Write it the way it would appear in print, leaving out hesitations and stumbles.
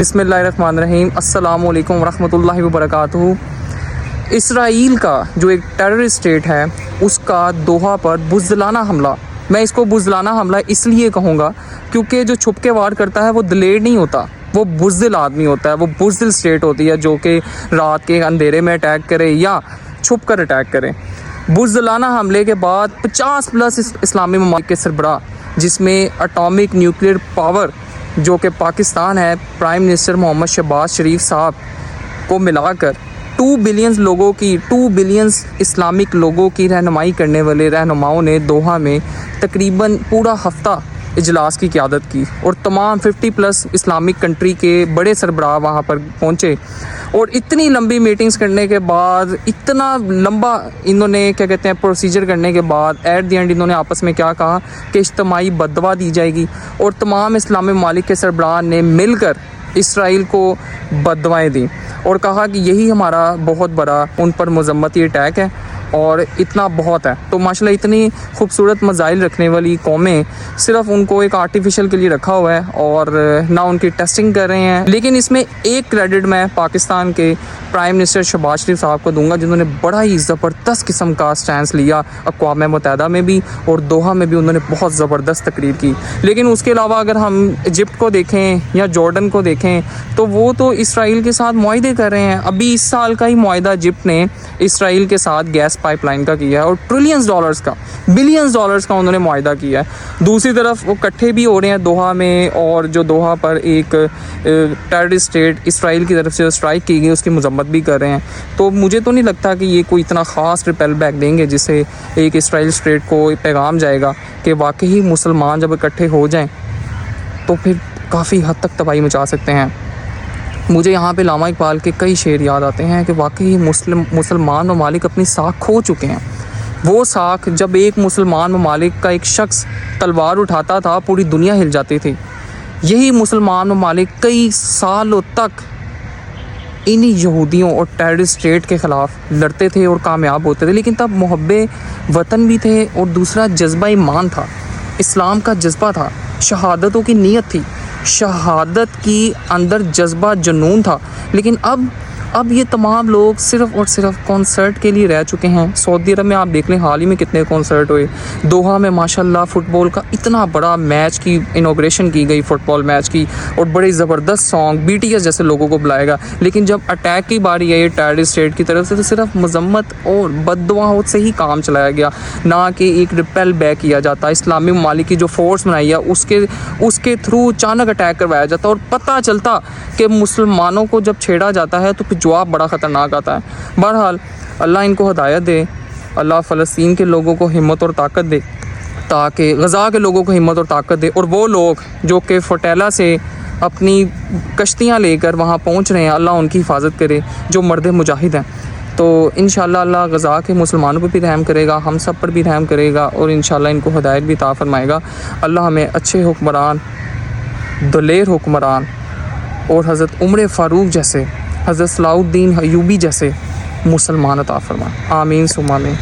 بسم اللہ الرحمن الرحیم، السلام علیکم ورحمۃ اللہ وبرکاتہ۔ اسرائیل کا جو ایک ٹیررسٹ اسٹیٹ ہے اس کا دوحہ پر بزدلانہ حملہ، میں اس کو بزدلانہ حملہ اس لیے کہوں گا کیونکہ جو چھپ کے وار کرتا ہے وہ دلیر نہیں ہوتا، وہ بزدل آدمی ہوتا ہے، وہ بزدل اسٹیٹ ہوتی ہے جو کہ رات کے اندھیرے میں اٹیک کرے یا چھپ کر اٹیک کرے۔ بزدلانہ حملے کے بعد 50+ اسلامی ممالک کے سربراہ، جس میں اٹامک نیوکلیئر پاور جو کہ پاکستان ہے، پرائم منسٹر محمد شہباز شریف صاحب کو ملا کر 2 بلین اسلامک لوگوں کی رہنمائی کرنے والے رہنماؤں نے دوحہ میں تقریباً پورا ہفتہ اجلاس کی قیادت کی اور تمام 50+ اسلامک کنٹری کے بڑے سربراہ وہاں پر پہنچے، اور اتنی لمبی میٹنگز کرنے کے بعد، اتنا لمبا انہوں نے پروسیجر کرنے کے بعد ایٹ دی اینڈ انہوں نے آپس میں کیا کہا کہ اجتماعی بددعا دی جائے گی، اور تمام اسلامی ممالک کے سربراہ نے مل کر اسرائیل کو بددعائیں دیں اور کہا کہ یہی ہمارا بہت بڑا ان پر مذمتی اٹیک ہے اور اتنا بہت ہے۔ تو ماشاءاللہ اتنی خوبصورت میزائل رکھنے والی قومیں صرف ان کو ایک آرٹیفیشل کے لیے رکھا ہوا ہے اور نہ ان کی ٹیسٹنگ کر رہے ہیں۔ لیکن اس میں ایک کریڈٹ میں پاکستان کے پرائم منسٹر شہباز شریف صاحب کو دوں گا، جنہوں نے بڑا ہی زبردست قسم کا سٹینس لیا، اقوام متحدہ میں بھی اور دوحہ میں بھی انہوں نے بہت زبردست تقریر کی۔ لیکن اس کے علاوہ اگر ہم ایجپٹ کو دیکھیں یا جارڈن کو دیکھیں تو وہ تو اسرائیل کے ساتھ معاہدے کر رہے ہیں۔ ابھی اس سال کا ہی معاہدہ ایجپٹ نے اسرائیل کے ساتھ گیس پائپ لائن کا کیا ہے اور بلینز ڈالرز کا انہوں نے معاہدہ کیا ہے۔ دوسری طرف وہ اکٹھے بھی ہو رہے ہیں دوحہ میں، اور جو دوحہ پر ایک ٹیررسٹ اسٹیٹ اسرائیل کی طرف سے اسٹرائک کی گئی اس کی مذمت بھی کر رہے ہیں۔ تو مجھے تو نہیں لگتا کہ یہ کوئی اتنا خاص ریپیل بیک دیں گے جس سے ایک اسرائیل اسٹیٹ کو پیغام جائے گا کہ واقعی مسلمان جب اکٹھے ہو جائیں تو پھر کافی حد تک تباہی مچا سکتے ہیں۔ مجھے یہاں پہ علامہ اقبال کے کئی شعر یاد آتے ہیں کہ واقعی مسلمان ممالک اپنی ساکھ کھو چکے ہیں۔ وہ ساکھ جب ایک مسلمان ممالک کا ایک شخص تلوار اٹھاتا تھا پوری دنیا ہل جاتی تھی۔ یہی مسلمان ممالک کئی سالوں تک انہی یہودیوں اور ٹیررسٹ اسٹیٹ کے خلاف لڑتے تھے اور کامیاب ہوتے تھے، لیکن تب محب وطن بھی تھے اور دوسرا جذبہ ایمان تھا، اسلام کا جذبہ تھا، شہادتوں کی نیت تھی، شہادت کی اندر جذبہ جنون تھا۔ لیکن اب یہ تمام لوگ صرف اور صرف کنسرٹ کے لیے رہ چکے ہیں۔ سعودی عرب میں آپ دیکھ لیں حال ہی میں کتنے کنسرٹ ہوئے، دوحہ میں ماشاءاللہ فٹ بال کا اتنا بڑا میچ کی انوگریشن کی گئی، فٹ بال میچ کی، اور بڑے زبردست سانگ BTS جیسے لوگوں کو بلائے گا۔ لیکن جب اٹیک کی باری آئی ٹیررسٹ اسٹیٹ کی طرف سے تو صرف مذمت اور بددعاؤں سے ہی کام چلایا گیا، نہ کہ ایک ریپیل بیک کیا جاتا۔ اسلامی ممالک کی جو فورس بنائی ہے اس کے تھرو اچانک اٹیک کروایا جاتا اور پتہ چلتا کہ مسلمانوں کو جب چھیڑا جاتا ہے تو پھر جواب بڑا خطرناک آتا ہے۔ بہرحال اللہ ان کو ہدایت دے، اللہ فلسطین کے لوگوں کو ہمت اور طاقت دے، تاکہ غزہ کے لوگوں کو ہمت اور طاقت دے، اور وہ لوگ جو کہ فوٹیلا سے اپنی کشتیاں لے کر وہاں پہنچ رہے ہیں اللہ ان کی حفاظت کرے، جو مرد مجاہد ہیں۔ تو انشاءاللہ اللہ غزہ کے مسلمانوں پہ بھی رحم کرے گا، ہم سب پر بھی رحم کرے گا، اور انشاءاللہ ان کو ہدایت بھی عطا فرمائے گا۔ اللہ ہمیں اچھے حکمران، دلیر حکمران، اور حضرت عمر فاروق جیسے، حضرت صلاح الدین ایوبی جیسے مسلمان عطا فرمائے۔ آمین ثم آمین۔